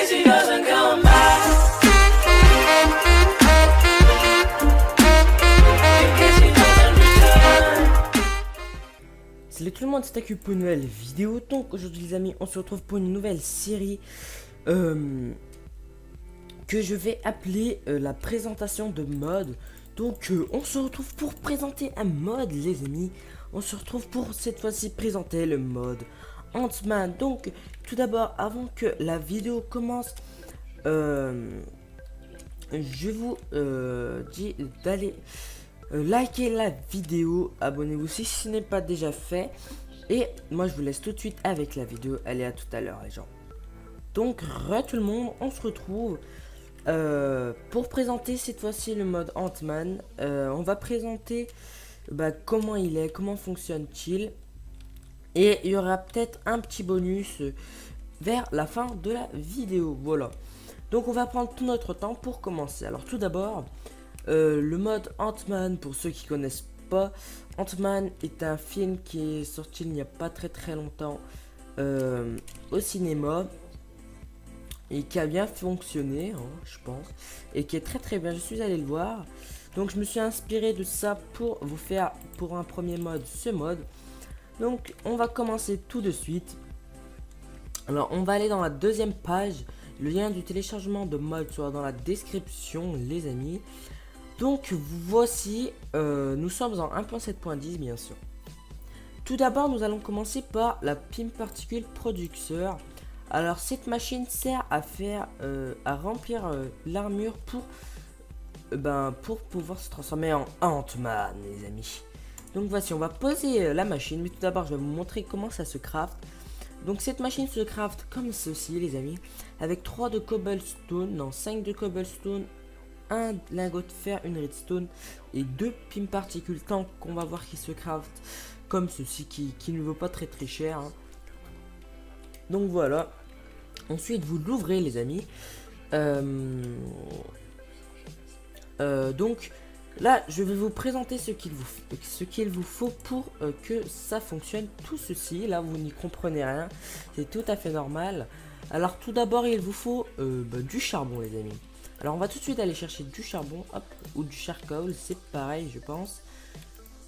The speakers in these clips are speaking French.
say she doesn't come back. In case she doesn't return. Salut tout le monde, c'est Aku pour une nouvelle vidéo. Donc aujourd'hui les amis, on se retrouve pour une nouvelle série que je vais appeler la présentation de mode. Donc on se retrouve pour présenter un mode les amis. On se retrouve pour cette fois-ci présenter le mode Ant-Man. Donc tout d'abord, avant que la vidéo commence, je vous dis d'aller likez la vidéo, abonnez-vous si ce n'est pas déjà fait. Et moi je vous laisse tout de suite avec la vidéo. Allez, à tout à l'heure les gens. Donc tout le monde, on se retrouve pour présenter cette fois-ci le mode Ant-Man. On va présenter comment il est, comment fonctionne-t-il. Et il y aura peut-être un petit bonus vers la fin de la vidéo. Voilà. Donc on va prendre tout notre temps pour commencer. Alors tout d'abord, le mode Ant-Man, pour ceux qui connaissent pas, Ant-Man est un film qui est sorti il n'y a pas très longtemps au cinéma et qui a bien fonctionné, hein, je pense, et qui est très bien. Je suis allé le voir, donc je me suis inspiré de ça pour vous faire pour un premier mode ce mode. Donc on va commencer tout de suite. Alors on va aller dans la deuxième page. Le lien du téléchargement de mode sera dans la description les amis. Donc voici, nous sommes en 1.7.10 bien sûr. Tout d'abord nous allons commencer par la Pim Particle Producer. Alors cette machine sert à faire, à remplir l'armure pour pouvoir se transformer en Ant-Man les amis. Donc voici, on va poser la machine, mais tout d'abord je vais vous montrer comment ça se craft. Donc cette machine se craft comme ceci les amis, avec 3 de cobblestone, non 5 de cobblestone, un lingot de fer, une redstone et 2 pim particules tank qu'on va voir qui se craft comme ceci, qui ne vaut pas très cher hein. Donc voilà, ensuite vous l'ouvrez les amis. Donc là je vais vous présenter ce qu'il vous faut pour que ça fonctionne. Tout ceci là vous n'y comprenez rien, c'est tout à fait normal. Alors tout d'abord il vous faut du charbon les amis. Alors on va tout de suite aller chercher du charbon, hop, ou du charcoal, c'est pareil je pense.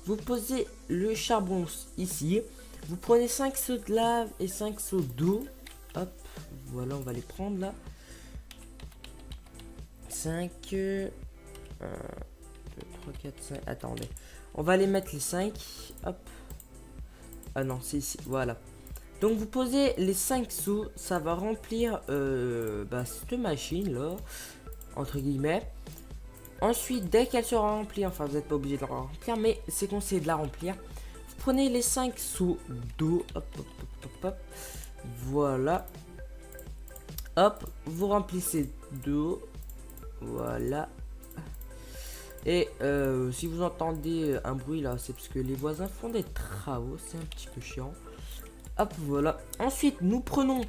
Vous posez le charbon ici, vous prenez 5 seaux de lave et 5 seaux d'eau, hop, voilà on va les prendre là. 5, 1, 2, 3, 4, 5, attendez, on va les mettre les 5, hop, ah non c'est ici, voilà. Donc vous posez les 5 seaux, ça va remplir cette machine là, entre guillemets. Ensuite dès qu'elle sera remplie, enfin vous n'êtes pas obligé de la remplir, mais c'est conseillé de la remplir. Vous prenez les 5 seaux d'eau, hop, hop, voilà, hop, vous remplissez d'eau, voilà. Et si vous entendez un bruit là, c'est parce que les voisins font des travaux, c'est un petit peu chiant. Hop, voilà. Ensuite, nous prenons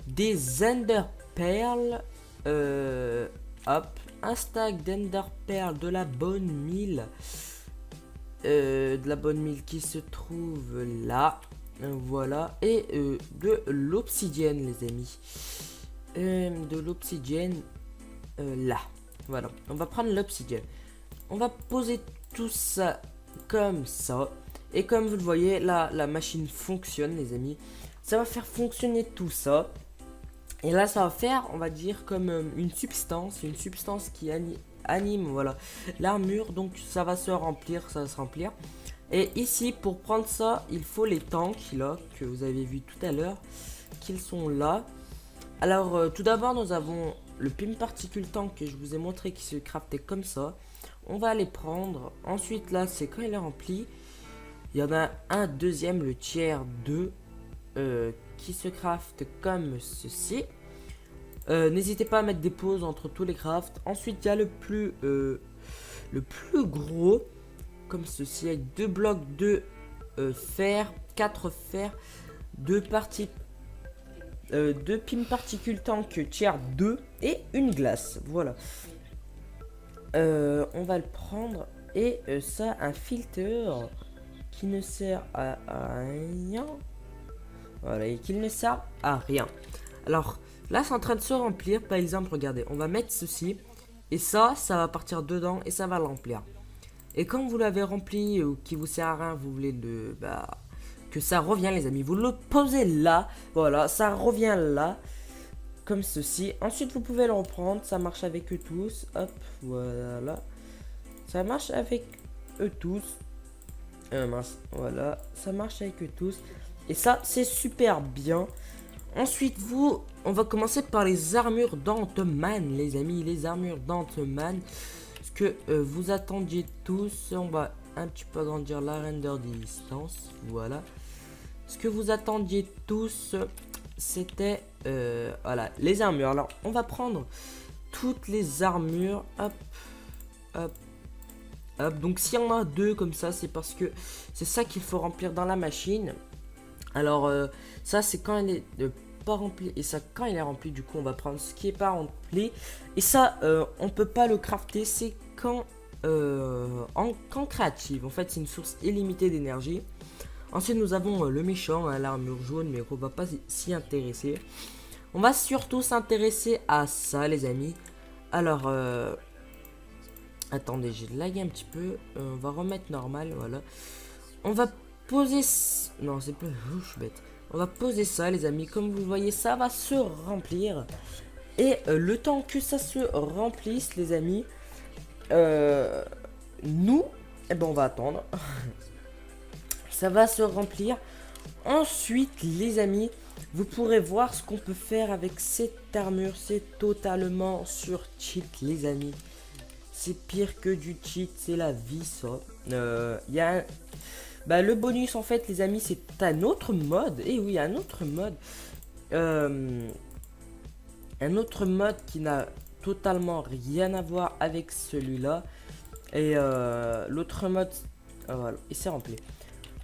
des Ender Pearls. Hop, un stack d'Ender Pearls de la bonne mine. Qui se trouve là. Voilà. Et de l'obsidienne, les amis. De l'obsidienne là. Voilà. On va prendre l'obsidienne. On va poser tout ça comme ça. Et comme vous le voyez, là, la machine fonctionne, les amis. Ça va faire fonctionner tout ça. Et là, ça va faire, on va dire, comme une substance qui anime, voilà, l'armure. Donc, ça va se remplir, ça va se remplir. Et ici, pour prendre ça, il faut les tanks, là, que vous avez vu tout à l'heure, qu'ils sont là. Alors, tout d'abord, nous avons le Pim Particle Tank que je vous ai montré qui se craftait comme ça. On va les prendre. Ensuite, là, c'est quand il est rempli. Il y en a un deuxième, le tiers 2, qui se craft comme ceci. N'hésitez pas à mettre des pauses entre tous les crafts. Ensuite, il y a le plus gros, comme ceci, avec 2 blocs de fer, 4 fer, 2 pim particules tank tiers 2 et une glace. Voilà. On va le prendre et ça, un filter qui ne sert à rien. Voilà, et qu'il ne sert à rien. Alors, là c'est en train de se remplir. Par exemple, regardez, on va mettre ceci. Et ça va partir dedans et ça va le remplir. Et quand vous l'avez rempli ou qui vous sert à rien, vous voulez que ça revient les amis. Vous le posez là, voilà, ça revient là. Comme ceci. Ensuite vous pouvez le reprendre, ça marche avec eux tous. Hop, voilà. Ça marche avec eux tous. Mince, voilà, ça marche avec eux tous. Et ça c'est super bien. Ensuite on va commencer par les armures d'Ant-Man les amis. Les armures d'Ant-Man. Ce que vous attendiez tous. On va un petit peu agrandir la render distance. Voilà. Ce que vous attendiez tous, c'était voilà, les armures. Alors on va prendre toutes les armures. Hop, hop, hop. Donc s'il y en a deux comme ça, c'est parce que c'est ça qu'il faut remplir dans la machine. Alors ça c'est quand elle est pas remplie. Et ça quand il est rempli, du coup on va prendre ce qui est pas rempli. Et ça on peut pas le crafter. C'est quand quand créative. En fait c'est une source illimitée d'énergie. Ensuite nous avons le méchant, hein, l'armure jaune, mais on va pas s'y intéresser. On va surtout s'intéresser à ça les amis. Alors attendez, j'ai lagué un petit peu. On va remettre normal, voilà. On va poser... Non c'est pas... je suis bête. On va poser ça les amis. Comme vous voyez ça va se remplir. Et le temps que ça se remplisse les amis, nous, eh ben on va attendre. Ça va se remplir. Ensuite les amis, vous pourrez voir ce qu'on peut faire avec cette armure. C'est totalement sur cheat les amis. C'est pire que du cheat, c'est la vie ça. Il y a le bonus en fait les amis, c'est un autre mode. Et oui, un autre mode. Un autre mode qui n'a totalement rien à voir avec celui-là. Et l'autre mode, voilà, il s'est rempli.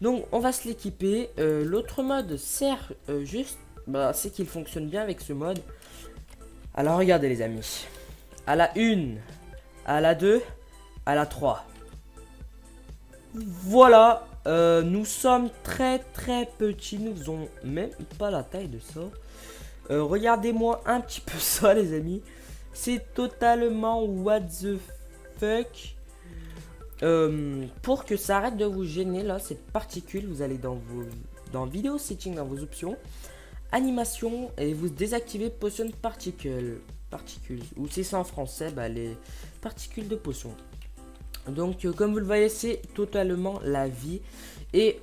Donc on va se l'équiper. L'autre mode sert juste, c'est qu'il fonctionne bien avec ce mode. Alors regardez les amis. À la 1, à la 2, à la 3. Voilà. Nous sommes très très petits. Nous faisons même pas la taille de ça. Regardez-moi un petit peu ça les amis. C'est totalement what the fuck. Pour que ça arrête de vous gêner là, ces particules, vous allez dans vidéo setting, dans vos options, animation, et vous désactivez potion particules, ou c'est ça en français, les particules de potion. Donc comme vous le voyez, c'est totalement la vie. Et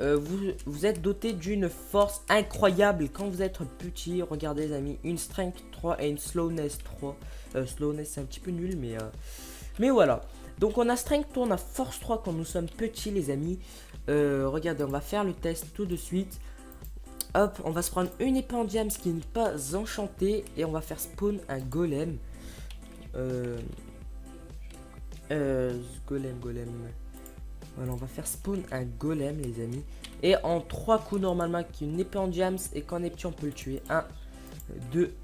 vous êtes doté d'une force incroyable quand vous êtes petit. Regardez les amis, une strength 3 et une slowness 3. Slowness c'est un petit peu nul, mais voilà. Donc on a strength, on a force 3 quand nous sommes petits les amis. Regardez, on va faire le test tout de suite. Hop, on va se prendre une épée en diams qui n'est pas enchantée. Et on va faire spawn un golem. Golem. Voilà, on va faire spawn un golem les amis. Et en 3 coups normalement, qui une épée en diams. Et quand on est petit on peut le tuer. 1, 2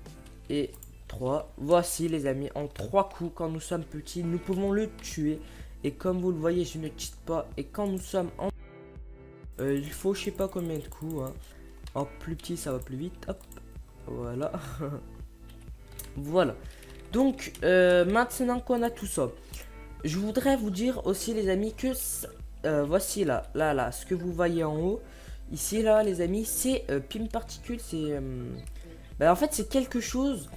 et 3. Voici les amis, en 3 coups quand nous sommes petits nous pouvons le tuer. Et comme vous le voyez, je ne cheat pas. Et quand nous sommes en il faut je sais pas combien de coups hein. En plus petit ça va plus vite. Hop, voilà. Voilà. Donc maintenant qu'on a tout ça, je voudrais vous dire aussi les amis que voici là ce que vous voyez en haut ici là les amis, c'est Pim Particule. C'est en fait c'est quelque chose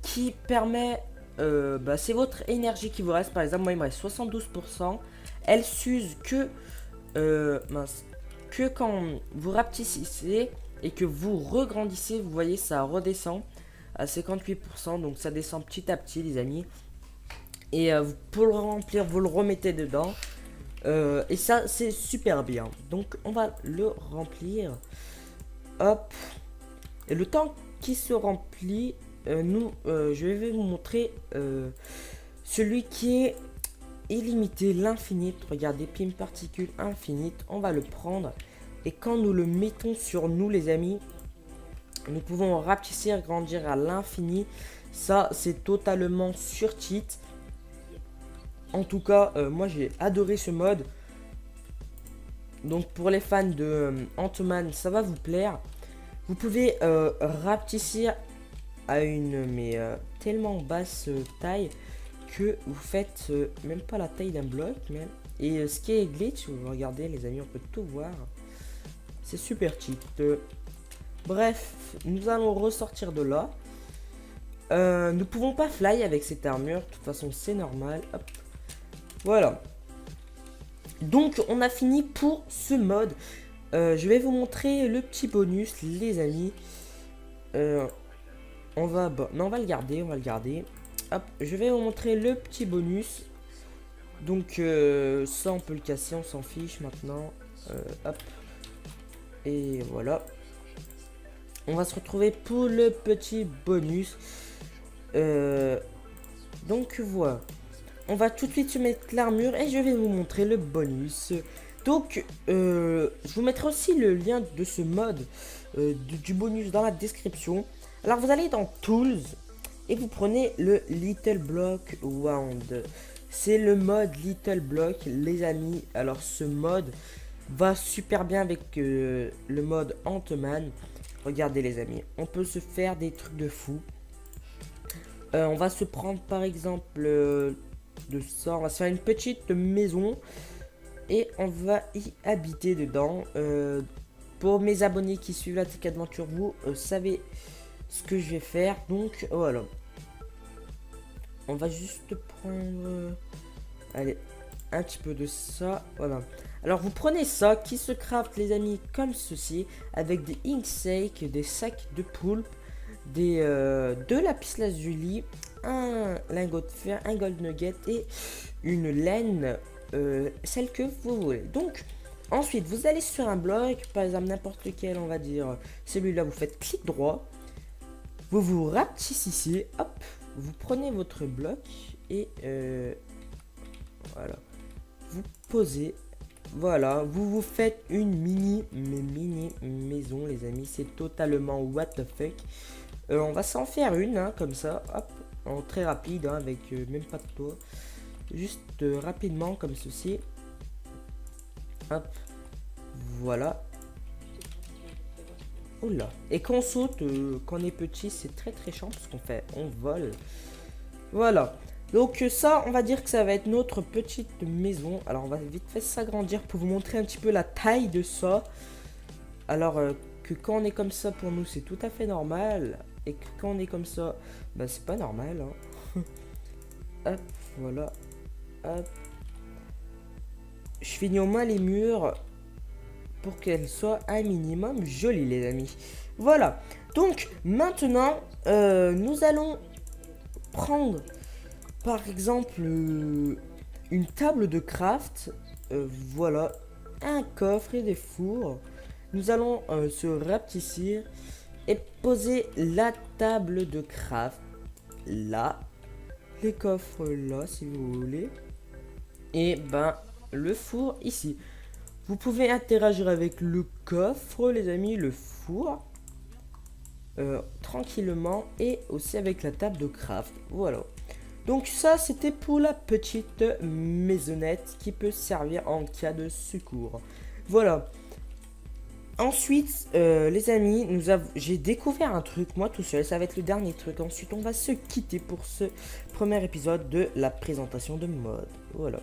qui permet, c'est votre énergie qui vous reste. Par exemple moi il me reste 72%. Elle s'use que quand vous rapetissez et que vous regrandissez. Vous voyez ça redescend à 58%. Donc ça descend petit à petit les amis. Et pour le remplir vous le remettez dedans. Et ça c'est super bien. Donc on va le remplir. Hop. Et le temps qui se remplit, je vais vous montrer celui qui est illimité, l'infinite. Regardez, Pim Particule infinite. On va le prendre. Et quand nous le mettons sur nous les amis, nous pouvons rapetisser, grandir à l'infini. Ça c'est totalement sur cheat. En tout cas moi j'ai adoré ce mode. Donc pour les fans de Ant-Man, ça va vous plaire. Vous pouvez rapetisser à une tellement basse taille que vous faites même pas la taille d'un bloc même. Et ce qui est glitch, vous regardez les amis, on peut tout voir. C'est super cheat. Bref, nous allons ressortir de là. Nous pouvons pas fly avec cette armure, de toute façon c'est normal. Hop. Voilà. Donc on a fini pour ce mode. Je vais vous montrer le petit bonus les amis. On va le garder, Hop, je vais vous montrer le petit bonus. Donc ça on peut le casser, on s'en fiche maintenant. Hop. Et voilà. On va se retrouver pour le petit bonus. Donc voilà. On va tout de suite se mettre l'armure et je vais vous montrer le bonus. Donc je vous mettrai aussi le lien de ce mode du bonus dans la description. Alors vous allez dans Tools et vous prenez le Little Block Wand. C'est le mode Little Block les amis. Alors ce mode va super bien avec le mode Ant-Man. Regardez les amis, on peut se faire des trucs de fou. On va se prendre par exemple de ça, on va se faire une petite maison et on va y habiter dedans. Pour mes abonnés qui suivent la Tech Adventure, vous savez ce que je vais faire. Donc voilà, on va juste prendre allez, un petit peu de ça. Voilà. Alors vous prenez ça qui se craft les amis comme ceci avec des inksake, des sacs de poulpe, de lapis lazuli, un lingot de fer, un gold nugget et une laine, celle que vous voulez. Donc ensuite vous allez sur un bloc, par exemple n'importe lequel, on va dire celui-là, vous faites clic droit, vous vous rapetissez, hop, vous prenez votre bloc et voilà, vous posez. Voilà, vous vous faites une mini maison les amis, c'est totalement what the fuck. On va s'en faire une hein, comme ça, hop, en très rapide hein, avec même pas de toit, juste rapidement comme ceci. Hop, voilà. Oula. Et quand on saute, quand on est petit, c'est très chiant parce on vole. Voilà. Donc ça, on va dire que ça va être notre petite maison. Alors on va vite fait s'agrandir pour vous montrer un petit peu la taille de ça. Alors que quand on est comme ça, pour nous, c'est tout à fait normal. Et que quand on est comme ça, bah c'est pas normal. Hein. Hop, voilà. Hop. Je finis au moins les murs pour qu'elles soient un minimum jolies, les amis. Voilà. Donc maintenant, nous allons prendre... Par exemple, une table de craft, voilà, un coffre et des fours. Nous allons se rapetisser et poser la table de craft là, les coffres là si vous voulez, et ben le four ici. Vous pouvez interagir avec le coffre les amis, le four, tranquillement, et aussi avec la table de craft, voilà. Donc ça c'était pour la petite maisonnette qui peut servir en cas de secours. Voilà. Ensuite les amis, j'ai découvert un truc moi tout seul, ça va être le dernier truc. Ensuite on va se quitter pour ce premier épisode de la présentation de mode. Voilà.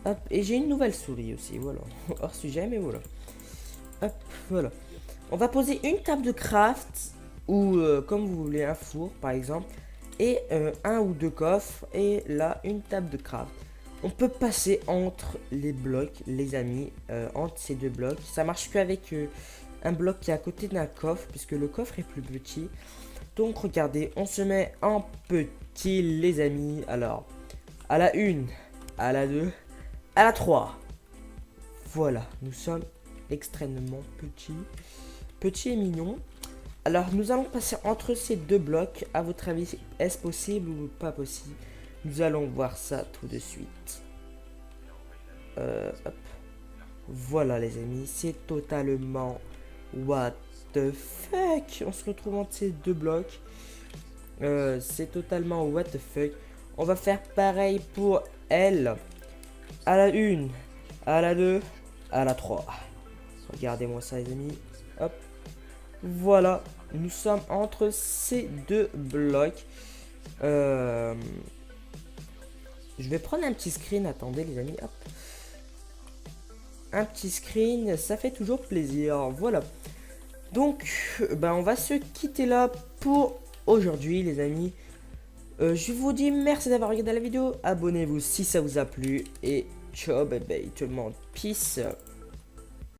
Hop, et j'ai une nouvelle souris aussi, voilà. Hors sujet mais voilà. Hop, voilà. On va poser une table de craft ou comme vous voulez un four par exemple. Et un ou deux coffres et là une table de craft. On peut passer entre les blocs les amis, entre ces deux blocs. Ça marche qu'avec un bloc qui est à côté d'un coffre puisque le coffre est plus petit. Donc regardez, on se met en petit les amis. Alors à la 1, à la 2, à la 3. Voilà, nous sommes extrêmement petits et mignons. Alors nous allons passer entre ces deux blocs. À votre avis, est-ce possible ou pas possible? Nous allons voir ça tout de suite. Hop. Voilà les amis, c'est totalement what the fuck. On se retrouve entre ces deux blocs. C'est totalement what the fuck. On va faire pareil pour elle. À la 1, à la 2, à la 3. Regardez-moi ça les amis. Hop. Voilà. Nous sommes entre ces deux blocs. Je vais prendre un petit screen. Attendez les amis. Hop. Un petit screen, ça fait toujours plaisir. Voilà. Donc, on va se quitter là pour aujourd'hui les amis. Je vous dis merci d'avoir regardé la vidéo. Abonnez-vous si ça vous a plu. Et ciao bébé tout le monde. Peace.